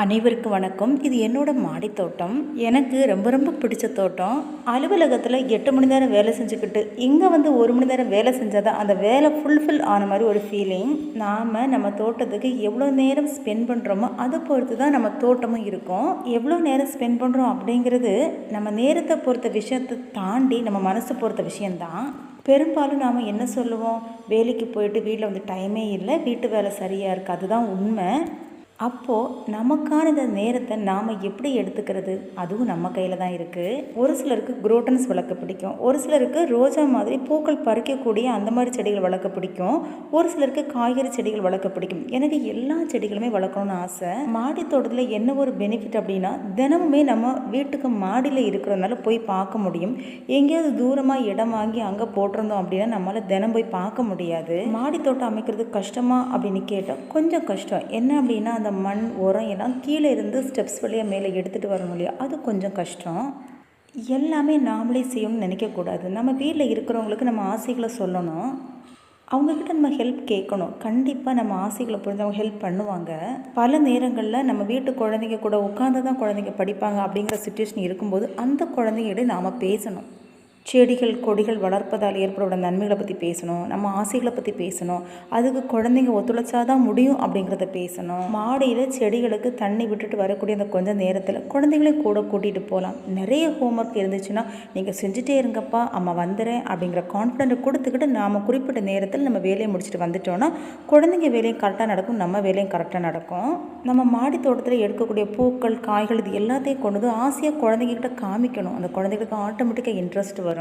அனைவருக்கும் வணக்கம். இது என்னோட மாடி தோட்டம். எனக்கு ரொம்ப ரொம்ப பிடிச்ச தோட்டம். அலுவலகத்தில் 8 மணி நேரம் வேலை செஞ்சுக்கிட்டு இங்கே வந்து 1 மணி நேரம் வேலை செஞ்சால் தான் அந்த வேலை ஃபுல்ஃபில் ஆன மாதிரி ஒரு ஃபீலிங். நம்ம தோட்டத்துக்கு எவ்வளோ நேரம் ஸ்பெண்ட் பண்ணுறோமோ அதை பொறுத்து தான் நம்ம தோட்டமும் இருக்கும். எவ்வளோ நேரம் ஸ்பெண்ட் பண்ணுறோம் அப்படிங்கிறது நம்ம நேரத்தை பொறுத்த விஷயத்தை தாண்டி நம்ம மனசை பொறுத்த விஷயந்தான். பெரும்பாலும் நாம் என்ன சொல்லுவோம், வேலைக்கு போயிட்டு வீட்டில் வந்து டைமே இல்லை, வீட்டு வேலை சரியாக இருக்குது, அதுதான் உண்மை. அப்போது நமக்கான இந்த நேரத்தை நாம் எப்படி எடுத்துக்கிறது, அதுவும் நம்ம கையில் தான் இருக்குது. ஒரு சிலருக்கு குரோட்டன்ஸ் வளர்க்க பிடிக்கும், ஒரு சிலருக்கு ரோஜா மாதிரி பூக்கள் பறிக்கக்கூடிய அந்த மாதிரி செடிகள் வளர்க்க பிடிக்கும், ஒரு சிலருக்கு காய்கறி செடிகள் வளர்க்க பிடிக்கும். எனக்கு எல்லா செடிகளுமே வளர்க்கணும்னு ஆசை. மாடி தோட்டத்தில் என்ன ஒரு பெனிஃபிட் அப்படின்னா, தினமுமே நம்ம வீட்டுக்கு மாடியில் இருக்கிறதுனால போய் பார்க்க முடியும். எங்கேயாவது தூரமாக இடம் வாங்கி அங்கே போட்டிருந்தோம் அப்படின்னா நம்மளால் தினம் போய் பார்க்க முடியாது. மாடி தோட்டம் அமைக்கிறது கஷ்டமா அப்படின்னு கேட்டால் கொஞ்சம் கஷ்டம். என்ன அப்படின்னா, அந்த மண் உரம் எல்லாம் கீழே இருந்து ஸ்டெப்ஸ் வழியாக மேலே எடுத்துகிட்டு வரணும் இல்லையா, அது கொஞ்சம் கஷ்டம். எல்லாமே நாமளே செய்யணும்னு நினைக்கக்கூடாது. நம்ம வீட்டில் இருக்கிறவங்களுக்கு நம்ம ஆசைகளை சொல்லணும், அவங்கக்கிட்ட நம்ம ஹெல்ப் கேட்கணும். கண்டிப்பாக நம்ம ஆசைகளை புரிஞ்சு அவங்க ஹெல்ப் பண்ணுவாங்க. பல நேரங்களில் நம்ம வீட்டு குழந்தைங்க கூட உட்காந்து தான் குழந்தைங்க படிப்பாங்க அப்படிங்கிற சுச்சுவேஷன் இருக்கும்போது அந்த குழந்தைங்கிட்ட நாம் பேசணும். செடிகள் கொடிகள் வளர்ப்பதால் ஏற்பட நன்மைகளை பற்றி பேசணும், நம்ம ஆசைகளை பற்றி பேசணும், அதுக்கு குழந்தைங்க ஒத்துழைச்சாதான் முடியும் அப்படிங்கிறத பேசணும். மாடியில் செடிகளுக்கு தண்ணி விட்டுட்டு வரக்கூடிய அந்த கொஞ்சம் நேரத்தில் குழந்தைங்களையும் கூட கூட்டிகிட்டு போகலாம். நிறைய ஹோம்ஒர்க் இருந்துச்சுன்னா நீங்கள் செஞ்சுட்டே இருங்கப்பா, அம்மா வந்துடுறேன் அப்படிங்கிற கான்ஃபிடென்ட் கொடுத்துக்கிட்டு நாம் குறிப்பிட்ட நேரத்தில் நம்ம வேலையை முடிச்சுட்டு வந்துட்டோன்னா குழந்தைங்க வேலையும் கரெக்டாக நடக்கும், நம்ம வேலையும் கரெக்டாக நடக்கும். நம்ம மாடி தோட்டத்தில் எடுக்கக்கூடிய பூக்கள் காய்கள் இது எல்லாத்தையும் கொண்டு வந்து ஆசையாக குழந்தைங்கக்கிட்ட காமிக்கணும். அந்த குழந்தைங்களுக்கு ஆட்டோமேட்டிக்காக இன்ட்ரெஸ்ட் வரும்.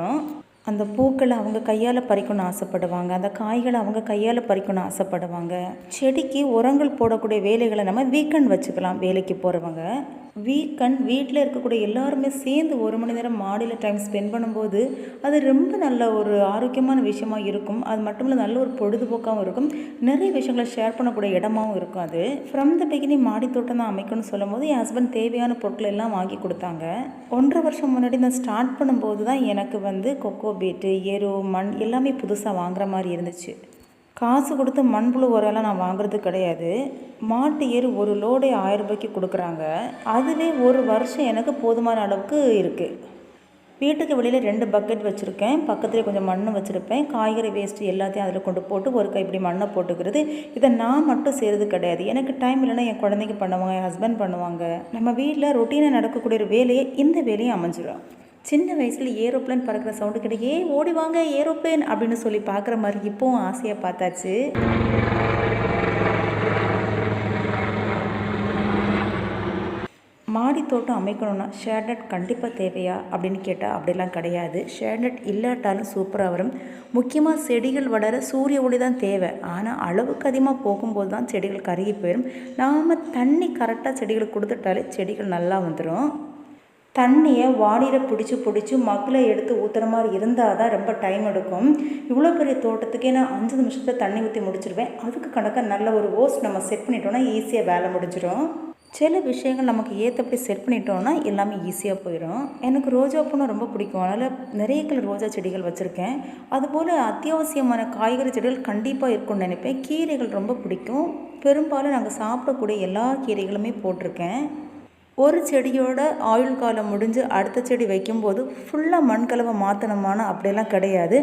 அந்த பூக்களை அவங்க கையால் பறிக்கணும்னு ஆசைப்படுவாங்க, அந்த காய்களை அவங்க கையால் பறிக்கணும்னு ஆசைப்படுவாங்க. செடிக்கு உரங்கள் போடக்கூடிய வேலைகளை நம்ம வீக்கெண்ட் வச்சுக்கலாம். வேலைக்கு போகிறவங்க வீக்கெண்ட் வீட்டில் இருக்கக்கூடிய எல்லாருமே சேர்ந்து 1 மணி நேரம் மாடியில் டைம் ஸ்பெண்ட் பண்ணும்போது அது ரொம்ப நல்ல ஒரு ஆரோக்கியமான விஷயமா இருக்கும். அது மட்டும் இல்லை, நல்ல ஒரு பொழுதுபோக்காகவும் இருக்கும், நிறைய விஷயங்களை ஷேர் பண்ணக்கூடிய இடமாகவும் இருக்கும். அது ஃப்ரம் த பிகினிங் மாடி தோட்டம் தான் அமைக்கணும்னு சொல்லும் போது என் ஹஸ்பண்ட் தேவையான பொருட்கள் எல்லாம் வாங்கி கொடுத்தாங்க. 1.5 வருஷம் முன்னாடி நான் ஸ்டார்ட் பண்ணும்போது தான் எனக்கு வந்து கொக்கோ பீட்டு எரு மண் எல்லாமே புதுசாக வாங்குற மாதிரி இருந்துச்சு. காசு கொடுத்து மண்புழு உரம்லாம் நான் வாங்குறது கிடையாது. மாட்டு எரு ஒரு லோடே 1000 ரூபாய்க்கு கொடுக்குறாங்க. அதுவே ஒரு வருஷம் எனக்கு போதுமான அளவுக்கு இருக்குது. வீட்டுக்கு வெளியில் 2 பக்கெட் வச்சுருக்கேன், பக்கத்துலேயே கொஞ்சம் மண் வச்சுருப்பேன். காய்கறி வேஸ்ட்டு எல்லாத்தையும் அதில் கொண்டு போட்டு ஒரு கைப்பிடி மண்ணை போட்டுக்கிறது. இதை நான் மட்டும் செய்கிறது கிடையாது, எனக்கு டைம் இல்லைன்னா என் குழந்தைங்க பண்ணுவாங்க, என் ஹஸ்பண்ட் பண்ணுவாங்க. நம்ம வீட்டில் ரொட்டீனாக நடக்கக்கூடிய ஒரு வேலையை இந்த வேலையை அமைஞ்சிடும். சின்ன வயசில் ஏரோப்ளேன் பறக்கிற சவுண்டு கிடைக்கே ஓடி வாங்க ஏரோப்ளேன் அப்படின்னு சொல்லி பார்க்குற மாதிரி இப்போவும் ஆசையாக பார்த்தாச்சு. மாடி தோட்டம் அமைக்கணும்னா ஷேர்நெட் கண்டிப்பாக தேவையா அப்படின்னு கேட்டால் அப்படிலாம் கிடையாது. ஷேர்நெட் இல்லாட்டாலும் சூப்பராக வரும். முக்கியமாக செடிகள் வளர சூரிய ஒளி தான் தேவை. ஆனால் அளவுக்கு அதிகமாக போகும்போது தான் செடிகள் கருகி போயிடும். நாம் தண்ணி கரெக்டாக செடிகளுக்கு கொடுத்துட்டாலே செடிகள் நல்லா வந்துடும். தண்ணியை வாளியில் பிடிச்சி மக்களை எடுத்து ஊற்றுற மாதிரி இருந்தால் தான் ரொம்ப டைம் எடுக்கும். இவ்வளோ பெரிய தோட்டத்துக்கே நான் 5 நிமிஷத்தில் தண்ணி ஊற்றி முடிச்சிருவேன். அதுக்கு கணக்காக நல்ல ஒரு ஓஸ் நம்ம செட் பண்ணிட்டோன்னா ஈஸியாக வேலை முடிஞ்சிடும். சில விஷயங்கள் நமக்கு ஏற்றப்படி செட் பண்ணிட்டோன்னா எல்லாமே ஈஸியாக போயிடும். எனக்கு ரோஜா பூனா ரொம்ப பிடிக்கும், அதனால் நிறைய கலர் ரோஜா செடிகள் வச்சுருக்கேன். அதுபோல் அத்தியாவசியமான காய்கறி செடிகள் கண்டிப்பாக இருக்கும்னு நினைப்பேன். கீரைகள் ரொம்ப பிடிக்கும். பெரும்பாலும் நாங்கள் சாப்பிடக்கூடிய எல்லா கீரைகளுமே போட்டிருக்கேன். ஒரு செடியோட ஆயுள் காலம் முடிஞ்சு அடுத்த செடி வைக்கும்போது ஃபுல்லாக மண்கலவை மாற்றணுமானா அப்படியெல்லாம் கிடையாது.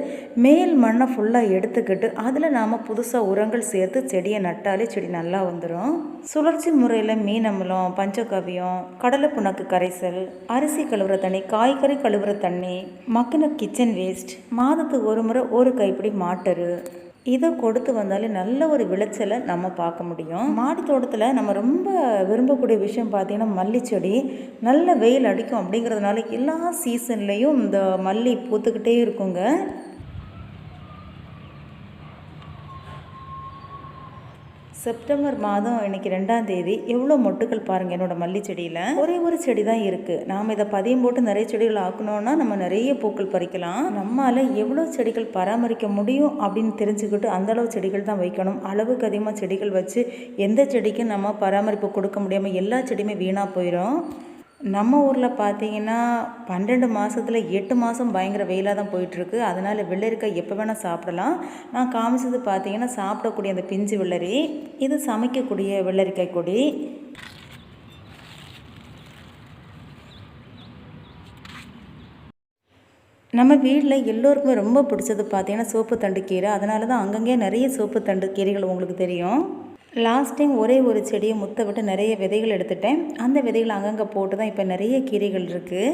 மேல் மண்ணை ஃபுல்லாக எடுத்துக்கிட்டு அதில் நாம் புதுசாக உரங்கள் சேர்த்து செடியை நட்டாலே செடி நல்லா வந்துடும். சுழற்சி முறையில் மீன் அமிலம், பஞ்சகவியம், கடலை புண்ணாக்கு கரைசல், அரிசி கழுவுற தண்ணி, காய்கறி கழுவுற தண்ணி, மக்கின கிச்சன் வேஸ்ட், மாதத்துக்கு ஒரு முறை ஒரு கைப்பிடி மாட்டரு, இதை கொடுத்து வந்தாலே நல்ல ஒரு விளைச்சலை நம்ம பார்க்க முடியும். மாடி தோட்டத்தில் நம்ம ரொம்ப விரும்பக்கூடிய விஷயம் பார்த்திங்கன்னா மல்லி செடி. நல்ல வெயில் அடிக்கும் அப்படிங்கிறதுனால எல்லா சீசன்லேயும் இந்த மல்லி பூத்துக்கிட்டே இருக்குங்க. செப்டம்பர் மாதம் இன்றைக்கி 2ஆம் தேதி. எவ்வளோ மொட்டுக்கள் பாருங்கள் என்னோடய மல்லி செடியில். ஒரே ஒரு செடி தான் இருக்குது. நாம் இதை பதியம் போட்டு நிறைய செடிகள் ஆக்கணும்னா நம்ம நிறைய பூக்கள் பறிக்கலாம். நம்மளால் எவ்வளோ செடிகள் பராமரிக்க முடியும் அப்படின்னு தெரிஞ்சுக்கிட்டு அந்தளவு செடிகள் தான் வைக்கணும். அளவுக்கு அதிகமாக செடிகள் வச்சு எந்த செடிக்கும் நம்ம பராமரிப்பு கொடுக்க முடியாமல் எல்லா செடியுமே வீணாக போயிடும். நம்ம ஊரில் பார்த்தீங்கன்னா 12 மாதத்தில் 8 மாதம் பயங்கர வெயிலாக தான் போயிட்டுருக்கு. அதனால் வெள்ளரிக்காய் எப்போ வேணால் சாப்பிடலாம். நான் காமிச்சது பார்த்தீங்கன்னா சாப்பிடக்கூடிய அந்த பிஞ்சு வெள்ளரி. இது சமைக்கக்கூடிய வெள்ளரிக்காய் கொடி. நம்ம வீட்டில் எல்லோருக்குமே ரொம்ப பிடிச்சது பார்த்தீங்கன்னா சோப்பு தண்டு கீரை. அதனால தான் அங்கங்கே நிறைய சோப்பு தண்டு கீரைகள் உங்களுக்கு தெரியும். லாஸ்ட் டைம் ஒரே ஒரு செடியை முத்த விட்டு நிறைய விதைகள் எடுத்துட்டேன். அந்த விதைகள் அங்கங்கே போட்டு தான் இப்போ நிறைய கீரைகள் இருக்குது.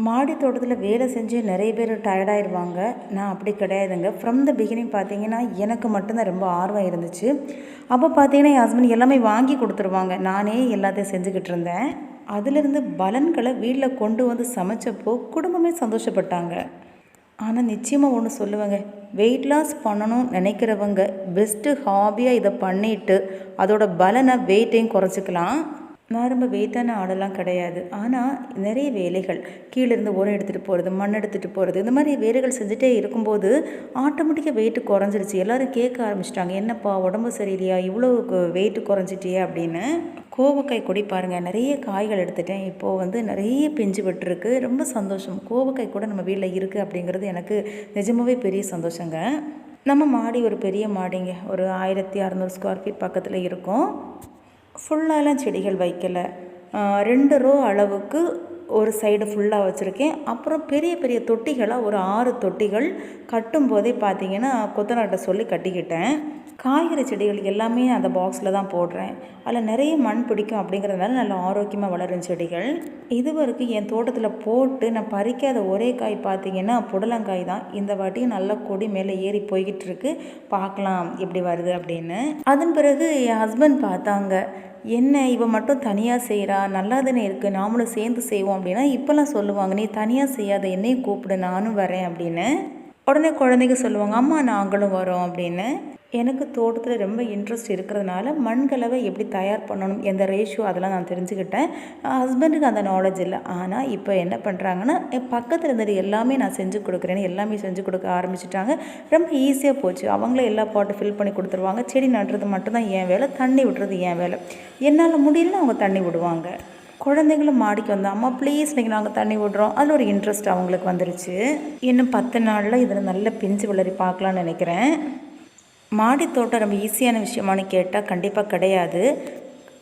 மாடி தோட்டத்தில் வேலை செஞ்சு நிறைய பேர் டயர்டாயிடுவாங்க. நான் அப்படி கிடையாதுங்க. ஃப்ரம் த பிகினிங் பார்த்தீங்கன்னா எனக்கு மட்டும்தான் ரொம்ப ஆர்வம் இருந்துச்சு. அப்போ பார்த்தீங்கன்னா என் ஹஸ்பண்ட் எல்லாமே வாங்கி கொடுத்துருவாங்க. நானே எல்லாத்தையும் செஞ்சுக்கிட்டு இருந்தேன். அதிலிருந்து பலன்களை வீட்டில் கொண்டு வந்து சமைச்சப்போ குடும்பமே சந்தோஷப்பட்டாங்க. ஆனால் நிச்சயமாக ஒன்று சொல்லுவேங்க, வெயிட் லாஸ் பண்ணணும்னு நினைக்கிறவங்க பெஸ்ட்டு ஹாபியாக இதை பண்ணிவிட்டு அதோட பலனை வெயிட்டையும் குறைச்சிக்கலாம். நான் ரொம்ப வெயிட்டான ஆடெல்லாம் கிடையாது. ஆனால் நிறைய வேலைகள் கீழேருந்து உரம் எடுத்துகிட்டு போகிறது, மண் எடுத்துகிட்டு போகிறது, இந்த மாதிரி வேலைகள் செஞ்சுட்டே இருக்கும்போது ஆட்டோமேட்டிக்காக வெயிட்டு குறைஞ்சிருச்சு. எல்லோரும் கேட்க ஆரம்பிச்சிட்டாங்க, என்னப்பா உடம்பு சரியில்லையா, இவ்வளோ வெயிட்டு குறைஞ்சிட்டியா அப்படின்னு. கோவக்காய் கொடி பாருங்கள், நிறைய காய்கள் எடுத்துட்டேன். இப்போது வந்து நிறைய பிஞ்சு விட்டுருக்கு. ரொம்ப சந்தோஷம். கோவக்காய் கூட நம்ம வீட்டில் இருக்குது அப்படிங்கிறது எனக்கு நிஜமாகவே பெரிய சந்தோஷங்க. நம்ம மாடி ஒரு பெரிய மாடிங்க, ஒரு 1600 ஸ்கொயர் ஃபீட் பக்கத்தில் இருக்கும். ஃபுல்லாலாம் செடிகள் வைக்கலை. 2 ரோ அளவுக்கு ஒரு சைடு ஃபுல்லாக வச்சுருக்கேன். அப்புறம் பெரிய பெரிய தொட்டிகளாக ஒரு 6 தொட்டிகள் கட்டும்போதே பார்த்தீங்கன்னா கொத்தனார்கிட்ட சொல்லி கட்டிக்கிட்டேன். காய்கறி செடிகள் எல்லாமே அந்த பாக்ஸில் தான் போடுறேன். அதில் நிறைய மண் பிடிக்கும் அப்படிங்கிறதுனால நல்ல ஆரோக்கியமாக வளரும் செடிகள். இது வரைக்கும் என் தோட்டத்தில் போட்டு நான் பறிக்காத ஒரே காய் பார்த்தீங்கன்னா புடலங்காய் தான். இந்த வாட்டியும் நல்ல கொடி மேலே ஏறி போய்கிட்டு இருக்கு. பார்க்கலாம் எப்படி வருது அப்படின்னு. அதன் பிறகு என் ஹஸ்பண்ட் பார்த்தாங்க, என்ன இவ மட்டும் தனியாக செய்கிறா, நல்லா தானே இருக்குது, நாமளும் சேர்ந்து செய்வோம் அப்படின்னா இப்போல்லாம் சொல்லுவாங்க, நீ தனியாக செய்யாத, என்னையும் கூப்பிடு, நானும் வரேன் அப்படின்னு. உடனே குழந்தைங்க சொல்லுவாங்க, அம்மா நாங்களும் வரோம் அப்படின்னு. எனக்கு தோட்டத்தில் ரொம்ப இன்ட்ரெஸ்ட் இருக்கிறதுனால மண்கலவை எப்படி தயார் பண்ணணும், எந்த ரேஷியோ அதெல்லாம் நான் தெரிஞ்சுக்கிட்டேன். ஹஸ்பண்டுக்கு அந்த நாலேஜ் இல்லை. ஆனால் இப்போ என்ன பண்ணுறாங்கன்னா என் பக்கத்தில் இருந்தது எல்லாமே நான் செஞ்சு கொடுக்குறேன்னு எல்லாமே செஞ்சு கொடுக்க ஆரம்பிச்சிட்டாங்க. ரொம்ப ஈஸியாக போச்சு. அவங்களே எல்லா பாட்டும் ஃபில் பண்ணி கொடுத்துருவாங்க. செடி நடுறது மட்டும்தான் என் வேலை, தண்ணி விடுறது என் வேலை. என்னால் முடியலன்னா அவங்க தண்ணி விடுவாங்க. குழந்தைங்களும் மாடிக்கு வந்தோம், அம்மா ப்ளீஸ் இன்றைக்கி நாங்கள் தண்ணி விடுறோம். அதில் ஒரு இன்ட்ரெஸ்ட் அவங்களுக்கு வந்துருச்சு. இன்னும் 10 நாளில் இதில் நல்ல பிஞ்சு வளரி பார்க்கலான்னு நினைக்கிறேன். மாடி தோட்டம் ரொம்ப ஈஸியான விஷயமானு கேட்டால் கண்டிப்பாக கிடையாது.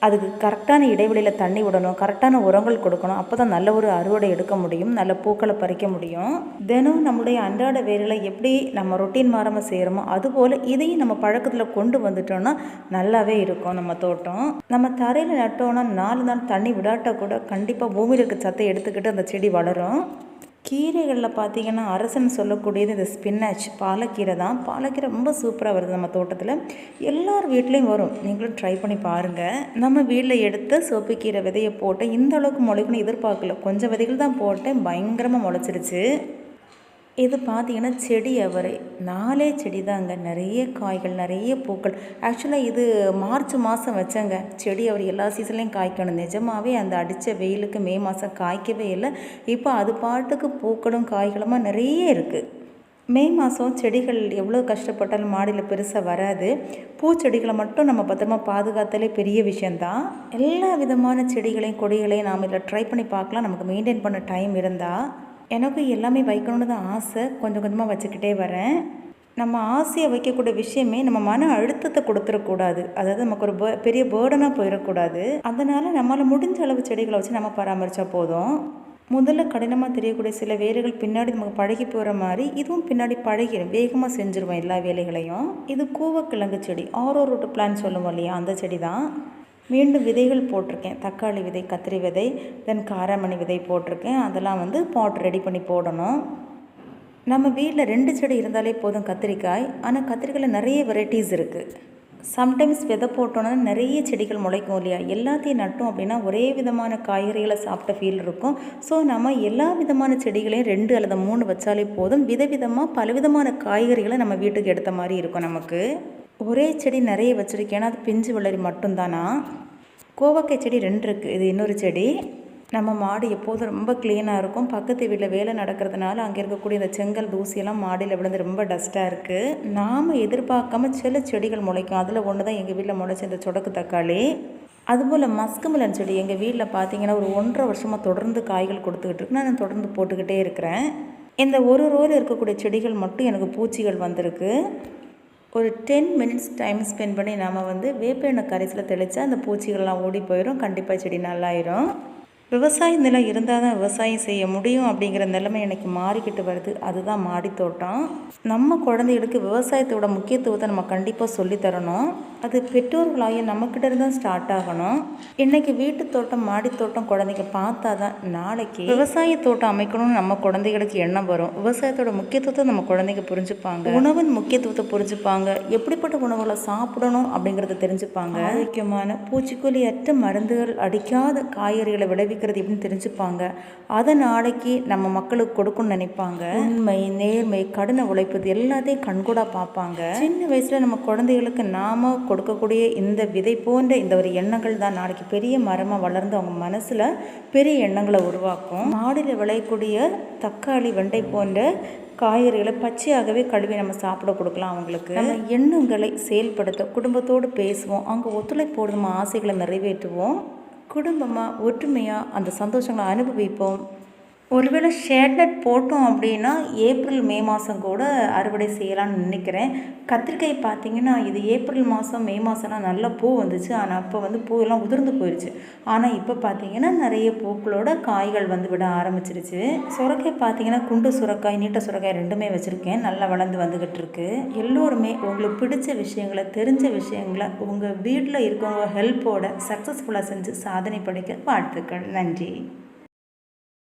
அதுக்கு கரெக்டான இடைவெளியில் தண்ணி விடணும், கரெக்டான உரங்கள் கொடுக்கணும். அப்போ தான் நல்ல ஒரு அறுவடை எடுக்க முடியும், நல்ல பூக்களை பறிக்க முடியும். தினம் நம்முடைய அன்றாட வேலைகளை எப்படி நம்ம ரொட்டீன் மாறாமல் செய்கிறோமோ அதுபோல் இதையும் நம்ம பழக்கத்தில் கொண்டு வந்துட்டோம்னா நல்லாவே இருக்கும். நம்ம தோட்டம் நம்ம தரையில் நட்டோன்னா 4 நாள் தண்ணி விடாட்டால் கூட கண்டிப்பாக பூமியில் இருக்க சத்தை எடுத்துக்கிட்டு அந்த செடி வளரும். கீரைகளில் பார்த்திங்கன்னா அரசன் சொல்லக்கூடியது இந்த ஸ்பின்னாச், பாலக்கீரை தான். பாலக்கீரை ரொம்ப சூப்பராக வருது நம்ம தோட்டத்தில். எல்லார் வீட்லேயும் வரும், நீங்களும் ட்ரை பண்ணி பாருங்கள். நம்ம வீட்டில் எடுத்த சோப்புக்கீரை விதையை போட்டேன். இந்த அளவுக்கு முளைக்கணும் எதிர்பார்க்கல. கொஞ்சம் விதைகள் தான் போட்டேன், பயங்கரமாக முளைச்சிருச்சு. இது பார்த்திங்கன்னா செடி அவரை 4 செடி தாங்க, நிறைய காய்கள், நிறைய பூக்கள். ஆக்சுவலாக இது மார்ச் மாதம் வச்சேங்க. செடி அவர் எல்லா சீசன்லேயும் காய்க்கணும். நிஜமாகவே அந்த அடித்த வெயிலுக்கு மே மாதம் காய்க்கவே இல்லை. இப்போ அது பாட்டுக்கு பூக்களும் காய்களுமா நிறைய இருக்குது. மே மாதம் செடிகள் எவ்வளோ கஷ்டப்பட்டாலும் மாடியில் பெருசாக வராது. பூச்செடிகளை மட்டும் நம்ம பத்திரமா பாதுகாத்தாலே பெரிய விஷயந்தான். எல்லா விதமான செடிகளையும் கொடிகளையும் நாம் இதில் ட்ரை பண்ணி பார்க்கலாம், நமக்கு மெயின்டைன் பண்ண டைம் இருந்தால். எனக்கு எல்லாமே வைக்கணுன்னு தான் ஆசை, கொஞ்சம் கொஞ்சமாக வச்சுக்கிட்டே வரேன். நம்ம ஆசையை வைக்கக்கூடிய விஷயமே நம்ம மன அழுத்தத்தை கொடுத்துடக்கூடாது. அதாவது நமக்கு ஒரு பெரிய பேர்டனாக போயிடக்கூடாது. அதனால் நம்மளால் முடிஞ்ச அளவு செடிகளை வச்சு நம்ம பராமரித்தா போதும். முதல்ல கடினமாக தெரியக்கூடிய சில வேலைகள் பின்னாடி நமக்கு பழகி போகிற மாதிரி இதுவும் பின்னாடி பழகிடும், வேகமாக செஞ்சுருவோம் எல்லா வேலைகளையும். இது கூவக்கிழங்கு செடி, ஆரோ ரூட் பிளான் சொல்லுவோம் இல்லையா, அந்த செடி தான். மீண்டும் விதைகள் போட்டிருக்கேன். தக்காளி விதை, கத்திரி விதை, தென் காராமணி விதை போட்டிருக்கேன். அதெல்லாம் வந்து பாட் ரெடி பண்ணி போடணும். நம்ம வீட்டில் 2 செடி இருந்தாலே போதும் கத்திரிக்காய். ஆனால் கத்திரிக்காயில் நிறைய வெரைட்டிஸ் இருக்குது. சம்டைம்ஸ் விதை போட்டோன்னா நிறைய செடிகள் முளைக்கும் இல்லையா. எல்லாத்தையும் நட்டோம் அப்படின்னா ஒரே விதமான காய்கறிகளை சாப்பிட்ட ஃபீல் இருக்கும். ஸோ நம்ம எல்லா விதமான செடிகளையும் 2 அல்லது 3 வச்சாலே போதும். விதவிதமாக பலவிதமான காய்கறிகளை நம்ம வீட்டுக்கு எடுத்த மாதிரி இருக்கும் நமக்கு. ஒரே செடி நிறைய வச்சுருக்கேன், அது பிஞ்சு வளரி மட்டும்தானா. கோவக்காய் செடி 2 இருக்குது, இது இன்னொரு செடி. நம்ம மாடு எப்போதும் ரொம்ப க்ளீனாக இருக்கும். பக்கத்து வீட்டில் வேலை நடக்கிறதுனால அங்கே இருக்கக்கூடிய இந்த செங்கல் தூசியெல்லாம் மாடியில் விழுந்து ரொம்ப டஸ்ட்டாக இருக்குது. நாம் எதிர்பார்க்காம சில செடிகள் முளைக்கும். அதில் ஒன்று தான் எங்கள் வீட்டில் முளைச்ச இந்த சொடக்கு தக்காளி. அதுபோல் மஸ்குமிலன் செடி எங்கள் வீட்டில் பார்த்தீங்கன்னா ஒரு 1.5 வருஷமாக தொடர்ந்து காய்கள் கொடுத்துக்கிட்டு இருக்கு. நான் தொடர்ந்து போட்டுக்கிட்டே இருக்கிறேன். இந்த ஒரு ரோவில் இருக்கக்கூடிய செடிகள் மட்டும் எனக்கு பூச்சிகள் வந்திருக்கு. ஒரு 10 மினிட்ஸ் டைம் ஸ்பெண்ட் பண்ணி நாம் வந்து வேப்ப எண்ணெய் கரைசலை தெளித்தா அந்த பூச்சிகள்லாம் ஓடி போயிடும். கண்டிப்பாக செடி நல்லாயிரும். விவசாய நிலம் இருந்தால் தான் விவசாயம் செய்ய முடியும் அப்படிங்கிற நிலைமை எனக்கு மாறிக்கிட்டு வருது. அதுதான் மாடித்தோட்டம். நம்ம குழந்தைகளுக்கு விவசாயத்தோட முக்கியத்துவத்தை நம்ம கண்டிப்பாக சொல்லித்தரணும். அது பெற்றோர்களாகிய நம்மக்கிட்ட இருந்தால் ஸ்டார்ட் ஆகணும். இன்றைக்கி வீட்டு தோட்டம் மாடித்தோட்டம் குழந்தைங்க பார்த்தா தான் நாளைக்கு விவசாய தோட்டம் அமைக்கணும்னு நம்ம குழந்தைகளுக்கு எண்ணம் வரும். விவசாயத்தோட முக்கியத்துவத்தை நம்ம குழந்தைங்க புரிஞ்சுப்பாங்க. உணவின் முக்கியத்துவத்தை புரிஞ்சுப்பாங்க. எப்படிப்பட்ட உணவுகளை சாப்பிடணும் அப்படிங்கிறத தெரிஞ்சுப்பாங்க. ஆரோக்கியமான பூச்சிக்கொல்லியற்ற மருந்துகள் அடிக்காத காய்கறிகளை விளைவிக்கிறது எப்படின்னு தெரிஞ்சுப்பாங்க. அதை நாளைக்கு நம்ம மக்களுக்கு கொடுக்கணும்னு நினைப்பாங்க. உண்மை, நேர்மை, கடின உழைப்பது எல்லாத்தையும் கண்கூடா பார்ப்பாங்க. சின்ன வயசுல நம்ம குழந்தைகளுக்கு நாம கொடுக்கக்கூடிய இந்த விதை போன்ற இந்த ஒரு எண்ணங்கள் தான் நாளைக்கு பெரிய மரமாக வளர்ந்து அவங்க மனசுல பெரிய எண்ணங்களை உருவாக்கும். மாடியில் விளையக்கூடிய தக்காளி, வெண்டை போன்ற காய்கறிகளை பச்சையாகவே கழுவி நம்ம சாப்பிட கொடுக்கலாம். அவங்களுக்கு நம்ம எண்ணங்களை செயல்படுத்த குடும்பத்தோடு பேசுவோம். அங்கே ஒத்துழைப்போடு நம்ம ஆசைகளை நிறைவேற்றுவோம். குடும்பமாக ஒற்றுமையாக அந்த சந்தோஷங்களை அனுபவிப்போம். ஒருவேளை ஷேட்நட் போட்டோம் அப்படின்னா ஏப்ரல் மே மாதம் கூட அறுவடை செய்யலாம்னு நினைக்கிறேன். கத்திரிக்காய் பார்த்திங்கன்னா இது ஏப்ரல் மாதம் மே மாதம்லாம் நல்லா பூ வந்துச்சு. ஆனால் அப்போ வந்து பூவெல்லாம் உதிர்ந்து போயிடுச்சு. ஆனால் இப்போ பார்த்திங்கன்னா நிறைய பூக்களோட காய்கள் வந்து விட ஆரம்பிச்சிருச்சு. சுரக்காய் பார்த்திங்கன்னா குண்டு சுரக்காய், நீட்ட சுரக்காய் ரெண்டுமே வச்சுருக்கேன். நல்லா வளர்ந்து வந்துக்கிட்டு இருக்கு. எல்லோருமே உங்களுக்கு பிடிச்ச விஷயங்களை, தெரிஞ்ச விஷயங்களை உங்கள் வீட்டில் இருக்கவங்க ஹெல்ப்போட சக்ஸஸ்ஃபுல்லாக செஞ்சு சாதனை படைக்க வாழ்த்துக்கள். நன்றி.